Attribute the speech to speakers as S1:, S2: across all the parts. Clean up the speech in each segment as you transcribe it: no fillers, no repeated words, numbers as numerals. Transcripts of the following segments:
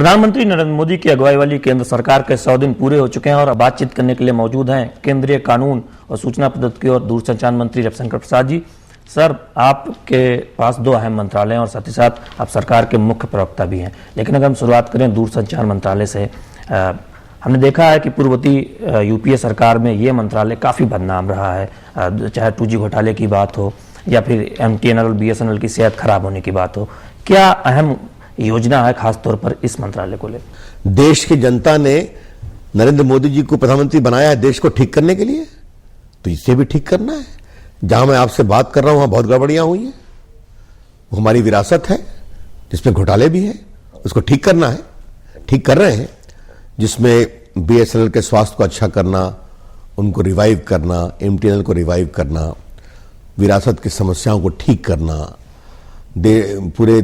S1: प्रधानमंत्री नरेंद्र मोदी की अगुवाई वाली केंद्र सरकार के 100 दिन पूरे हो चुके हैं और अब बातचीत करने के लिए मौजूद हैं केंद्रीय कानून और सूचना प्रौद्योगिकी और दूरसंचार मंत्री रविशंकर प्रसाद जी। सर, आपके पास दो अहम मंत्रालय हैं और साथ ही साथ आप सरकार के मुख्य प्रवक्ता भी हैं। लेकिन अगर हम शुरुआत करें दूरसंचार मंत्रालय से, हमने देखा है कि पूर्ववर्ती यूपीए सरकार में ये मंत्रालय काफ़ी बदनाम रहा है, चाहे 2G घोटाले की बात हो या फिर MTNL और BSNL की सेहत खराब होने की बात हो। क्या अहम योजना है खासतौर पर इस मंत्रालय को लेकर?
S2: देश की जनता ने नरेंद्र मोदी जी को प्रधानमंत्री बनाया है देश को ठीक करने के लिए, तो इसे भी ठीक करना है। जहां मैं आपसे बात कर रहा हूं वहां बहुत गड़बड़ियां हुई हैं, वो हमारी विरासत है जिसमें घोटाले भी हैं, उसको ठीक करना है, ठीक कर रहे हैं। जिसमें BSNL के स्वास्थ्य को अच्छा करना, उनको रिवाइव करना, MTNL को रिवाइव करना, विरासत की समस्याओं को ठीक करना, पूरे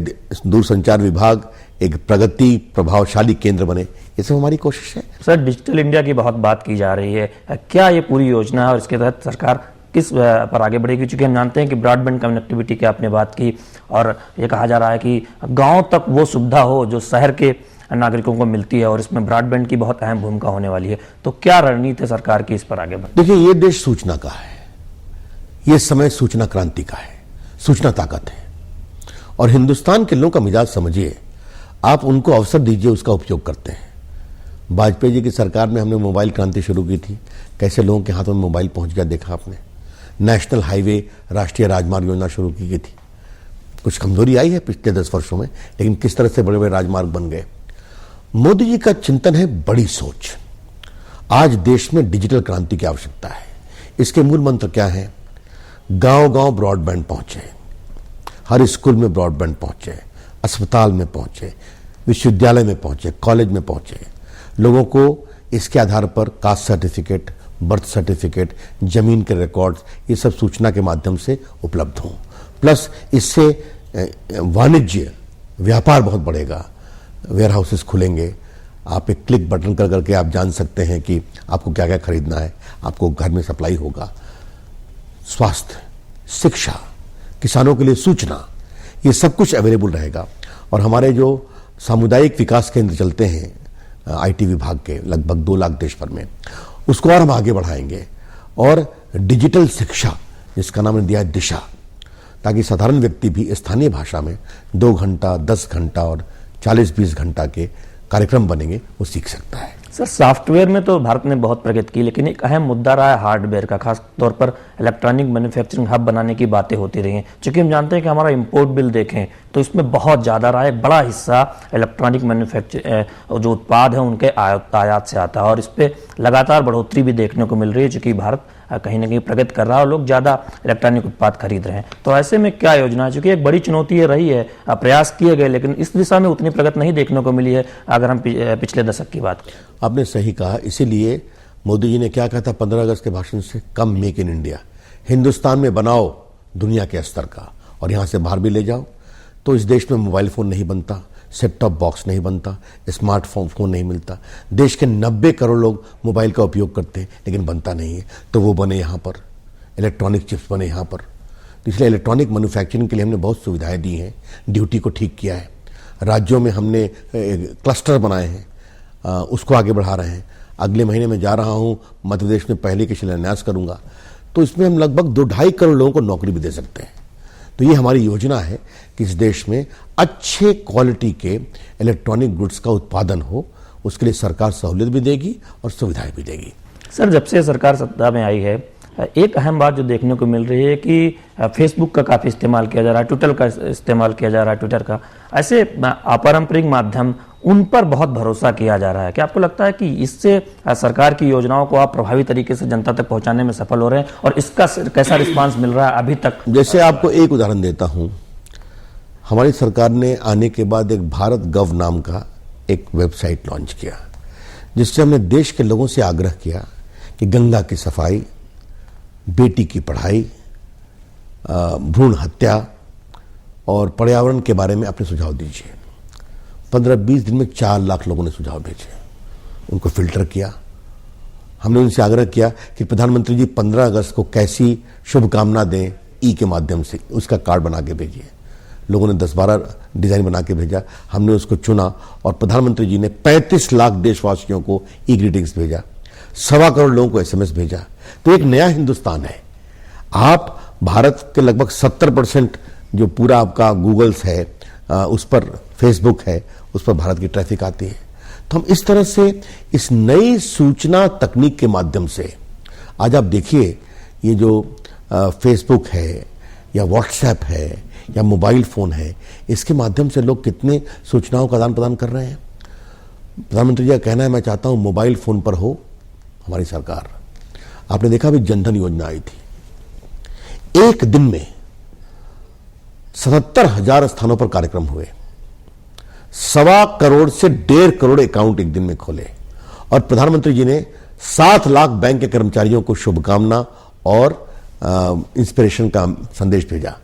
S2: दूरसंचार विभाग एक प्रगति प्रभावशाली केंद्र बने, ये सब हमारी कोशिश है।
S1: सर, डिजिटल इंडिया की बहुत बात की जा रही है, क्या ये पूरी योजना है और इसके तहत सरकार किस पर आगे बढ़ेगी? क्योंकि हम जानते हैं कि ब्रॉडबैंड कनेक्टिविटी की आपने बात की और ये कहा जा रहा है कि गांव तक वो सुविधा हो जो शहर के नागरिकों को मिलती है और इसमें ब्रॉडबैंड की बहुत अहम भूमिका होने वाली है। तो क्या रणनीति है सरकार की इस पर आगे बढ़?
S2: देखिए, ये देश सूचना का है, ये समय सूचना क्रांति का है, सूचना ताकत है। और हिंदुस्तान के लोगों का मिजाज समझिए, आप उनको अवसर दीजिए, उसका उपयोग करते हैं। वाजपेयी जी की सरकार में हमने मोबाइल क्रांति शुरू की थी, कैसे लोगों के हाथों में मोबाइल पहुंच गया देखा आपने। नेशनल हाईवे, राष्ट्रीय राजमार्ग योजना शुरू की गई थी। कुछ कमजोरी आई है पिछले 10 वर्षों में, लेकिन किस तरह से बड़े बड़े राजमार्ग बन गए। मोदी जी का चिंतन है बड़ी सोच। आज देश में डिजिटल क्रांति की आवश्यकता है। इसके मूल मंत्र क्या है? गांव गांव ब्रॉडबैंड पहुंचे, हर स्कूल में ब्रॉडबैंड पहुंचे, अस्पताल में पहुंचे, विश्वविद्यालय में पहुंचे, कॉलेज में पहुंचे। लोगों को इसके आधार पर कास्ट सर्टिफिकेट, बर्थ सर्टिफिकेट, जमीन के रिकॉर्ड्स, ये सब सूचना के माध्यम से उपलब्ध हों। प्लस इससे वाणिज्य व्यापार बहुत बढ़ेगा, वेयर हाउसेस खुलेंगे। आप एक क्लिक बटन कर करके आप जान सकते हैं कि आपको क्या क्या खरीदना है, आपको घर में सप्लाई होगा। स्वास्थ्य, शिक्षा, किसानों के लिए सूचना, ये सब कुछ अवेलेबल रहेगा। और हमारे जो सामुदायिक विकास केंद्र चलते हैं IT विभाग के, लगभग 2 लाख देश भर में, उसको और हम आगे बढ़ाएंगे। और डिजिटल शिक्षा, जिसका नाम दिया है दिशा, ताकि साधारण व्यक्ति भी स्थानीय भाषा में 2 घंटा, 10 घंटा और 40-20 घंटा के कार्यक्रम बनेंगे, वो सीख सकता है।
S1: सर, सॉफ्टवेयर में तो भारत ने बहुत प्रगति की, लेकिन एक अहम मुद्दा रहा है हार्डवेयर का, खास तौर पर इलेक्ट्रॉनिक मैन्युफैक्चरिंग हब बनाने की बातें होती रही हैं। चूंकि हम जानते हैं कि हमारा इंपोर्ट बिल देखें तो इसमें बहुत ज़्यादा रहा है, एक बड़ा हिस्सा इलेक्ट्रॉनिक मैन्युफैक्चर जो उत्पाद हैं उनके आयात से आता है और इस पर लगातार बढ़ोतरी भी देखने को मिल रही है, चूँकि भारत कहीं ना कहीं प्रगति कर रहा है और लोग ज़्यादा इलेक्ट्रॉनिक उत्पाद खरीद रहे हैं। तो ऐसे में क्या योजना है? चूँकि एक बड़ी चुनौती ये रही है, प्रयास किए गए, लेकिन इस दिशा में उतनी प्रगति नहीं देखने को मिली है अगर हम पिछले दशक की बात करें।
S2: आपने सही कहा। इसीलिए मोदी जी ने क्या कहा था 15 अगस्त के भाषण से? कम मेक इन इंडिया, हिंदुस्तान में बनाओ दुनिया के स्तर का, और यहां से बाहर भी ले जाओ। तो इस देश में मोबाइल फोन नहीं बनता, सेट टॉप बॉक्स नहीं बनता, स्मार्टफोन नहीं मिलता। देश के 90 करोड़ लोग मोबाइल का उपयोग करते हैं, लेकिन बनता नहीं है। तो वो बने यहाँ पर, इलेक्ट्रॉनिक चिप्स बने यहाँ पर। तो इसलिए इलेक्ट्रॉनिक मैन्युफैक्चरिंग के लिए हमने बहुत सुविधाएं दी हैं, ड्यूटी को ठीक किया है। राज्यों में हमने क्लस्टर बनाए हैं, उसको आगे बढ़ा रहे हैं। अगले महीने में जा रहा हूं मध्य प्रदेश में, पहले के शिलान्यास करूंगा। तो इसमें हम लगभग 2-2.5 करोड़ लोगों को नौकरी भी दे सकते हैं। तो ये हमारी योजना है कि इस देश में अच्छे क्वालिटी के इलेक्ट्रॉनिक गुड्स का उत्पादन हो। उसके लिए सरकार सहूलियत भी देगी और सुविधाएं भी देगी।
S1: सर, जब से सरकार सत्ता में आई है, एक अहम बात जो देखने को मिल रही है कि फेसबुक का काफ़ी इस्तेमाल किया जा रहा है, ट्विटर का इस्तेमाल किया जा रहा है, ट्विटर का, ऐसे अपारंपरिक माध्यम, उन पर बहुत भरोसा किया जा रहा है। क्या आपको लगता है कि इससे सरकार की योजनाओं को आप प्रभावी तरीके से जनता तक पहुंचाने में सफल हो रहे हैं और इसका कैसा रिस्पांस मिल रहा है अभी तक?
S2: जैसे आपको एक उदाहरण देता हूं, हमारी सरकार ने आने के बाद एक भारत गव नाम का एक वेबसाइट लॉन्च किया, जिससे हमने देश के लोगों से आग्रह किया कि गंगा की सफाई, बेटी की पढ़ाई, भ्रूण हत्या और पर्यावरण के बारे में अपने सुझाव दीजिए। 15-20 दिन में 4 लाख लोगों ने सुझाव भेजे, उनको फिल्टर किया। हमने उनसे आग्रह किया कि प्रधानमंत्री जी 15 अगस्त को कैसी शुभकामना दें, ई के माध्यम से उसका कार्ड बना के भेजिए। लोगों ने 10-12 डिजाइन बना के भेजा, हमने उसको चुना और प्रधानमंत्री जी ने 35 लाख देशवासियों को ई ग्रीटिंग्स भेजा, 1.25 करोड़ लोगों को SMS भेजा। तो एक नया हिंदुस्तान है। आप भारत के लगभग 70% जो पूरा आपका गूगल्स है, उस पर फेसबुक है, उस पर भारत की ट्रैफिक आती है। तो हम इस तरह से इस नई सूचना तकनीक के माध्यम से आज आप देखिए, ये जो फेसबुक है या व्हाट्सएप है या मोबाइल फोन है, इसके माध्यम से लोग कितने सूचनाओं का आदान प्रदान कर रहे हैं। प्रधानमंत्री जी का कहना है, मैं चाहता हूं मोबाइल फोन पर हो हमारी सरकार। आपने देखा भी जनधन योजना आई थी, एक दिन में 77,000 स्थानों पर कार्यक्रम हुए, 1.25 करोड़ से 1.5 करोड़ अकाउंट एक दिन में खोले और प्रधानमंत्री जी ने 7 लाख बैंक के कर्मचारियों को शुभकामना और इंस्पिरेशन का संदेश भेजा।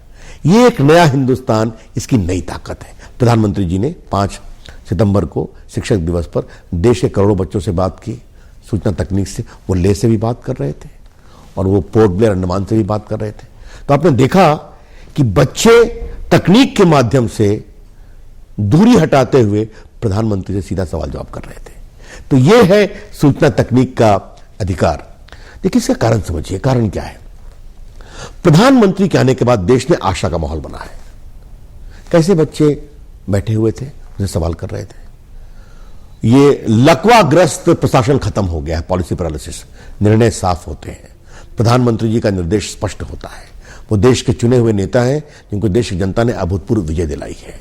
S2: ये एक नया हिंदुस्तान, इसकी नई ताकत है। प्रधानमंत्री जी ने 5 सितंबर को शिक्षक दिवस पर देश के करोड़ों बच्चों से बात की, सूचना तकनीक से। वो लेह से भी बात कर रहे थे और वो पोर्ट ब्लेयर अंडमान से भी बात कर रहे थे। तो आपने देखा कि बच्चे तकनीक के माध्यम से दूरी हटाते हुए प्रधानमंत्री से सीधा सवाल जवाब कर रहे थे। तो यह है सूचना तकनीक का अधिकार। देखिए, इसका कारण समझिए, कारण क्या है। प्रधानमंत्री के आने के बाद देश में आशा का माहौल बना है। कैसे बच्चे बैठे हुए थे, उनसे सवाल कर रहे थे। ये लकवाग्रस्त प्रशासन खत्म हो गया है, पॉलिसी पैरालिसिस, निर्णय साफ होते हैं, प्रधानमंत्री जी का निर्देश स्पष्ट होता है। वो देश के चुने हुए नेता हैं जिनको देश की जनता ने अभूतपूर्व विजय दिलाई है।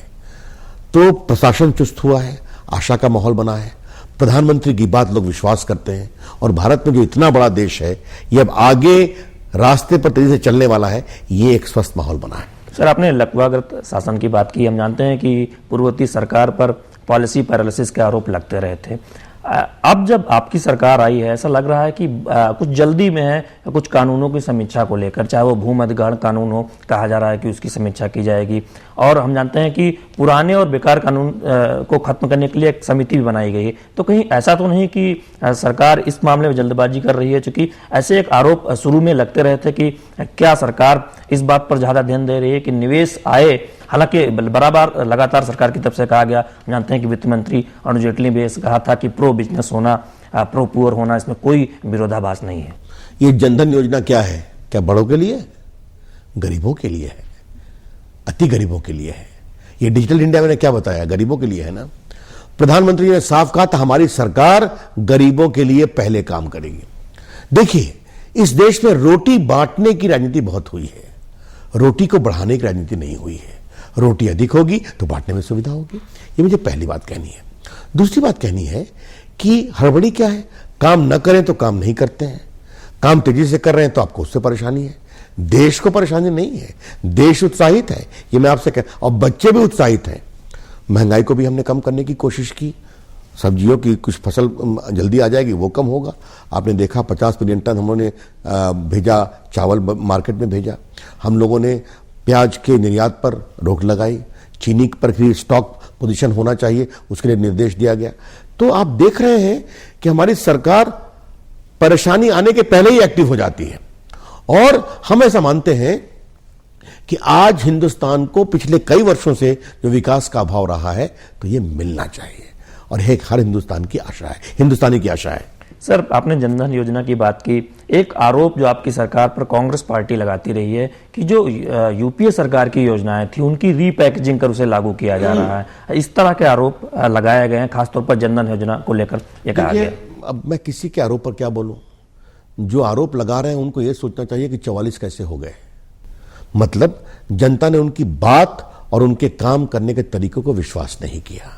S2: तो प्रशासन चुस्त हुआ है, आशा का माहौल बना है, प्रधानमंत्री की बात लोग विश्वास करते हैं और भारत में जो इतना बड़ा देश है, ये अब आगे रास्ते पर तेजी से चलने वाला है। ये एक स्वस्थ माहौल बना है।
S1: सर, आपने लकवाग्रस्त शासन की बात की। हम जानते हैं कि पूर्ववर्ती सरकार पर पॉलिसी पैरालिसिस के आरोप लगते रहे थे। अब जब आपकी सरकार आई है, ऐसा लग रहा है कि कुछ जल्दी में है कुछ कानूनों की समीक्षा को लेकर, चाहे वो भूमि अधिग्रहण कानून हो, कहा जा रहा है कि उसकी समीक्षा की जाएगी। और हम जानते हैं कि पुराने और बेकार कानून को खत्म करने के लिए एक समिति भी बनाई गई है। तो कहीं ऐसा तो नहीं कि सरकार इस मामले में जल्दबाजी कर रही है? चूंकि ऐसे एक आरोप शुरू में लगते रहे थे कि क्या सरकार इस बात पर ज्यादा ध्यान दे रही है कि निवेश आए। हालांकि बराबर लगातार सरकार की तरफ से कहा गया, जानते हैं कि वित्त मंत्री अरुण जेटली ने कहा था कि प्रो बिजनेस होना, प्रो पुअर होना, इसमें कोई विरोधाभास नहीं है।
S2: ये जनधन योजना क्या है? क्या बड़ों के लिए? गरीबों के लिए है, अति गरीबों के लिए है। ये डिजिटल इंडिया मैंने क्या बताया, गरीबों के लिए है ना। प्रधानमंत्री ने साफ कहा था, हमारी सरकार गरीबों के लिए पहले काम करेगी। देखिए, इस देश में रोटी बांटने की राजनीति बहुत हुई है, रोटी को बढ़ाने की राजनीति नहीं हुई है। रोटी अधिक होगी तो बांटने में सुविधा होगी। ये मुझे पहली बात कहनी है। दूसरी बात कहनी है कि हड़बड़ी क्या है, काम न करें तो काम नहीं करते हैं, काम तेजी से कर रहे हैं तो आपको उससे परेशानी है। देश को परेशानी नहीं है, देश उत्साहित है, ये मैं आपसे कह, और बच्चे भी उत्साहित हैं। महंगाई को भी हमने कम करने की कोशिश की, सब्जियों की कुछ फसल जल्दी आ जाएगी, वो कम होगा। आपने देखा 50 मिलियन टन हम लोगों ने भेजा, चावल मार्केट में भेजा। हम लोगों ने प्याज के निर्यात पर रोक लगाई, चीनी पर भी स्टॉक पोजीशन होना चाहिए, उसके लिए निर्देश दिया गया। तो आप देख रहे हैं कि हमारी सरकार परेशानी आने के पहले ही एक्टिव हो जाती है। और हम ऐसा मानते हैं कि आज हिंदुस्तान को पिछले कई वर्षों से जो विकास का अभाव रहा है, तो ये मिलना चाहिए, और एक हर हिंदुस्तान की आशा है, हिंदुस्तानी की आशा है।
S1: सर, आपने जनधन योजना की बात की। एक आरोप जो आपकी सरकार पर कांग्रेस पार्टी लगाती रही है कि जो यूपीए सरकार की योजनाएं थी उनकी रीपैकेजिंग कर उसे लागू किया जा रहा है। इस तरह के आरोप लगाए गए हैं, खासतौर पर जनधन योजना को लेकर ये कहा गया।
S2: अब मैं किसी के आरोप पर क्या बोलूं? जो आरोप लगा रहे हैं उनको यह सोचना चाहिए कि 44 कैसे हो गए। मतलब जनता ने उनकी बात और उनके काम करने के तरीकों को विश्वास नहीं किया,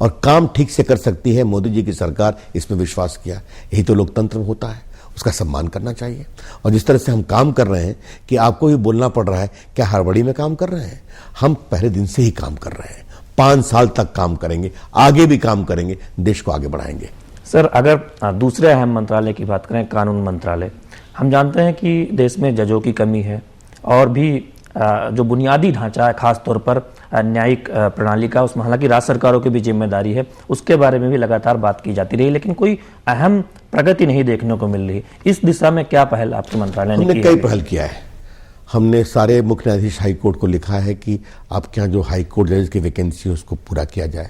S2: और काम ठीक से कर सकती है मोदी जी की सरकार, इसमें विश्वास किया। यही तो लोकतंत्र में होता है, उसका सम्मान करना चाहिए। और जिस तरह से हम काम कर रहे हैं कि आपको भी बोलना पड़ रहा है, क्या हड़बड़ी में काम कर रहे हैं? हम पहले दिन से ही काम कर रहे हैं, 5 साल तक काम करेंगे, आगे भी काम करेंगे, देश को आगे बढ़ाएंगे।
S1: सर, अगर दूसरे अहम मंत्रालय की बात करें, कानून मंत्रालय, हम जानते हैं कि देश में जजों की कमी है और भी जो बुनियादी ढांचा है, खासतौर पर न्यायिक प्रणाली का, उसमें हालांकि राज्य सरकारों की भी जिम्मेदारी है, उसके बारे में भी लगातार बात की जाती रही, लेकिन कोई अहम प्रगति नहीं देखने को मिल रही। इस दिशा में क्या पहल आपके मंत्रालय ने की है?
S2: हमने कई पहल किया है। हमने सारे मुख्य न्यायाधीश हाई कोर्ट को लिखा है कि आपके यहाँ जो हाई कोर्ट जजेस की वैकेंसी है उसको पूरा किया जाए।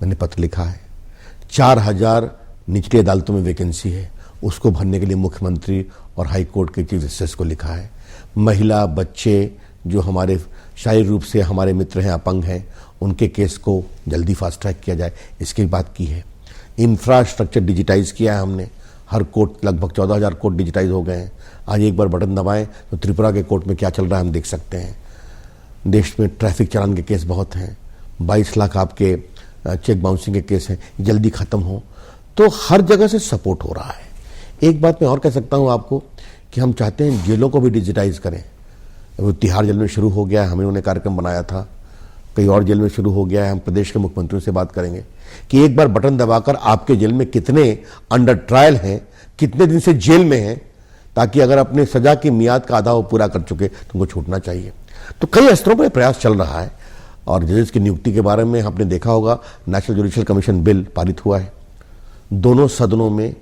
S2: मैंने पत्र लिखा है। 4000 निचली अदालतों में वैकेंसी है, उसको भरने के लिए मुख्यमंत्री और हाई कोर्ट के चीफ जस्टिस को लिखा है। महिला, बच्चे जो हमारे शारीरिक रूप से हमारे मित्र हैं, अपंग हैं, उनके केस को जल्दी फास्ट ट्रैक किया जाए, इसकी बात की है। इंफ्रास्ट्रक्चर डिजिटाइज किया है हमने। हर कोर्ट, लगभग 14,000 कोर्ट डिजिटाइज हो गए हैं। आज एक बार बटन दबाएं तो त्रिपुरा के कोर्ट में क्या चल रहा है हम देख सकते हैं। देश में ट्रैफिक चालान के केस बहुत हैं, 22 लाख आपके चेक बाउंसिंग के केस हैं, जल्दी खत्म हो। तो हर जगह से सपोर्ट हो रहा है। एक बात मैं और कह सकता हूं आपको कि हम चाहते हैं जेलों को भी डिजिटाइज करें। वो तिहाड़ जेल में शुरू हो गया है, हमने उन्हें कार्यक्रम बनाया था। कई और जेल में शुरू हो गया है। हम प्रदेश के मुख्यमंत्रियों से बात करेंगे कि एक बार बटन दबाकर आपके जेल में कितने अंडर ट्रायल हैं, कितने दिन से जेल में हैं, ताकि अगर अपने सजा की मियाद का आधा वो पूरा कर चुके तो उनको छूटना चाहिए। तो कई स्तरों पर प्रयास चल रहा है। और जजेस की नियुक्ति के बारे में आपने देखा होगा, नेशनल जुडिशियल कमीशन बिल पारित हुआ है। दोनों सदनों में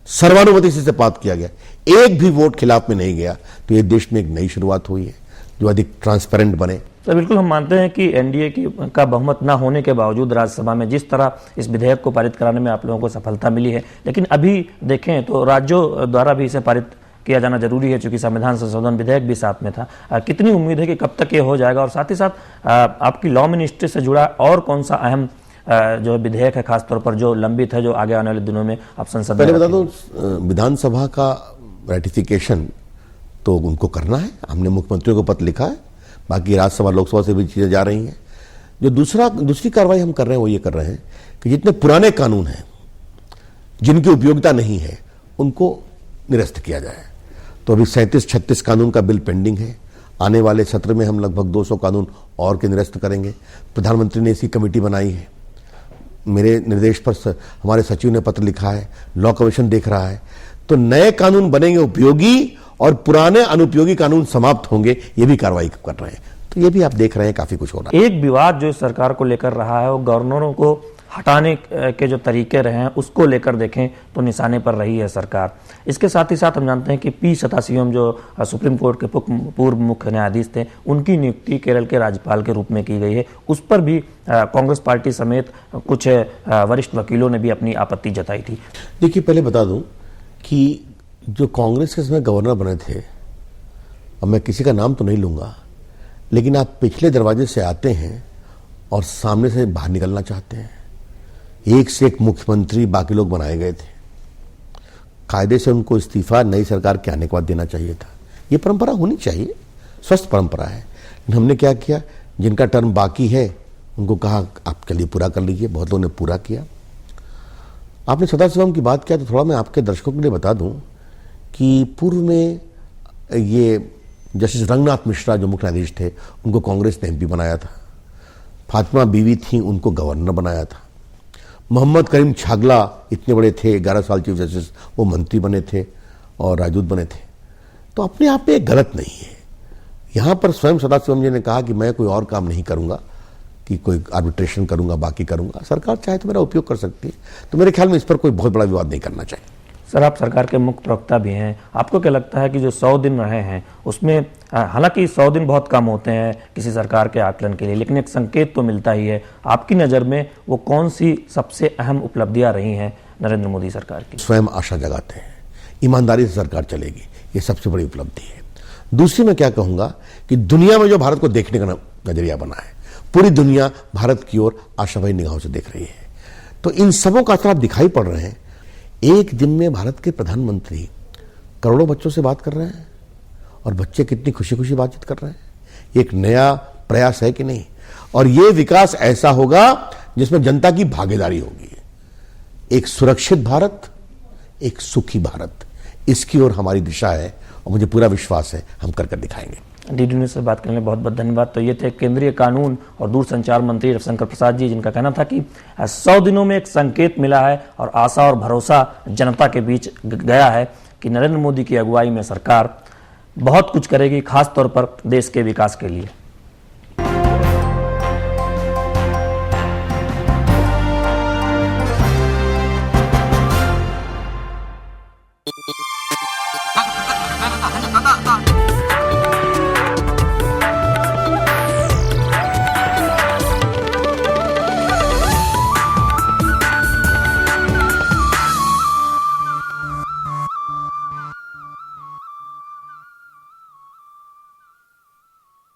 S2: सर्वानुमति से पास किया गया, एक भी वोट खिलाफ में नहीं गया। तो ये देश में एक नई शुरुआत हुई है जो अधिक ट्रांसपेरेंट बने।
S1: तो बिल्कुल हम मानते हैं कि एनडीए का बहुमत न होने के बावजूद राज्यसभा में जिस तरह इस विधेयक को पारित कराने में आप लोगों को सफलता मिली है, लेकिन अभी देखें तो राज्यों द्वारा भी इसे पारित किया जाना जरूरी है, क्योंकि संविधान संशोधन विधेयक भी साथ में था। कितनी उम्मीद है कि कब तक ये हो जाएगा? और साथ ही साथ आपकी लॉ मिनिस्ट्री से जुड़ा और कौन सा अहम जो विधेयक है, खासतौर पर जो लंबित है, जो आगे आने वाले दिनों में आप संसद में?
S2: पहले बता दो, विधानसभा का रेटिफिकेशन तो उनको करना है। हमने मुख्यमंत्रियों को पत्र लिखा है। बाकी राज्यसभा, लोकसभा से भी चीजें जा रही हैं। जो दूसरी कार्रवाई हम कर रहे हैं वो ये कर रहे हैं कि जितने पुराने कानून हैं जिनकी उपयोगिता नहीं है उनको निरस्त किया जाए। तो अभी 37-36 कानून का बिल पेंडिंग है। आने वाले सत्र में हम लगभग 200 कानून और के निरस्त करेंगे। प्रधानमंत्री ने इसकी कमेटी बनाई है। मेरे निर्देश पर हमारे सचिव ने पत्र लिखा है, लॉ कमीशन देख रहा है। तो नए कानून बनेंगे उपयोगी और पुराने अनुपयोगी कानून समाप्त होंगे। ये भी कार्रवाई कर रहे हैं। तो ये भी आप देख रहे हैं काफी कुछ हो रहा है।
S1: एक विवाद जो सरकार को लेकर रहा है वो गवर्नरों को हटाने के जो तरीके रहे हैं उसको लेकर देखें तो निशाने पर रही है सरकार। इसके साथ ही साथ हम जानते हैं कि पी सदाशिवम जो सुप्रीम कोर्ट के पूर्व मुख्य न्यायाधीश थे, उनकी नियुक्ति केरल के राज्यपाल के रूप में की गई है। उस पर भी कांग्रेस पार्टी समेत कुछ वरिष्ठ वकीलों ने भी अपनी आपत्ति जताई थी।
S2: देखिए, पहले बता दूं कि जो कांग्रेस के समय गवर्नर बने थे, अब मैं किसी का नाम तो नहीं लूंगा, लेकिन आप पिछले दरवाजे से आते हैं और सामने से बाहर निकलना चाहते हैं। एक से एक मुख्यमंत्री बाकी लोग बनाए गए थे। कायदे से उनको इस्तीफा नई सरकार के आने के बाद देना चाहिए था। ये परंपरा होनी चाहिए, स्वस्थ परंपरा है। लेकिन हमने क्या किया, जिनका टर्म बाकी है उनको कहा आप चलिए पूरा कर लीजिए। बहुत लोगों ने पूरा किया। आपने सदाशिवम की बात किया तो थोड़ा मैं आपके दर्शकों के लिए बता दूं कि पूर्व में ये जस्टिस रंगनाथ मिश्रा जो मुख्य न्यायाधीश थे, उनको कांग्रेस ने एमपी बनाया था। फातिमा बीवी थी, उनको गवर्नर बनाया था। मोहम्मद करीम छागला इतने बड़े थे, 11 साल चीफ जस्टिस, वो मंत्री बने थे और राजदूत बने थे। तो अपने आप में गलत नहीं है। यहां पर स्वयं सदाशिवम जी ने कहा कि मैं कोई और काम नहीं करूंगा, कि कोई आर्बिट्रेशन करूंगा, बाकी करूंगा। सरकार चाहे तो मेरा उपयोग कर सकती है। तो मेरे ख्याल में इस पर कोई बहुत बड़ा विवाद नहीं करना चाहिए।
S1: सर, आप सरकार के मुख्य प्रवक्ता भी हैं। आपको क्या लगता है कि जो 100 दिन रहे हैं उसमें, हालांकि 100 दिन बहुत कम होते हैं किसी सरकार के आकलन के लिए, लेकिन एक संकेत तो मिलता ही है। आपकी नज़र में वो कौन सी सबसे अहम उपलब्धियां रही हैं नरेंद्र मोदी सरकार की?
S2: स्वयं आशा जगाते हैं, ईमानदारी से सरकार चलेगी, ये सबसे बड़ी उपलब्धि है। दूसरी मैं क्या कहूंगा कि दुनिया में जो भारत को देखने का नजरिया बना है, पूरी दुनिया भारत की ओर आशावादी निगाहों से देख रही है। तो इन सबों का असर दिखाई पड़ रहे हैं। एक दिन में भारत के प्रधानमंत्री करोड़ों बच्चों से बात कर रहे हैं और बच्चे कितनी खुशी खुशी बातचीत कर रहे हैं। एक नया प्रयास है कि नहीं? और ये विकास ऐसा होगा जिसमें जनता की भागीदारी होगी। एक सुरक्षित भारत, एक सुखी भारत, इसकी ओर हमारी दिशा है और मुझे पूरा विश्वास है हम कर दिखाएंगे।
S1: डीडी न्यूज से बात करने में बहुत बहुत धन्यवाद। तो ये थे केंद्रीय कानून और दूरसंचार मंत्री रविशंकर प्रसाद जी, जिनका कहना था कि 100 दिनों में एक संकेत मिला है और आशा और भरोसा जनता के बीच गया है कि नरेंद्र मोदी की अगुवाई में सरकार बहुत कुछ करेगी, खास तौर पर देश के विकास के लिए।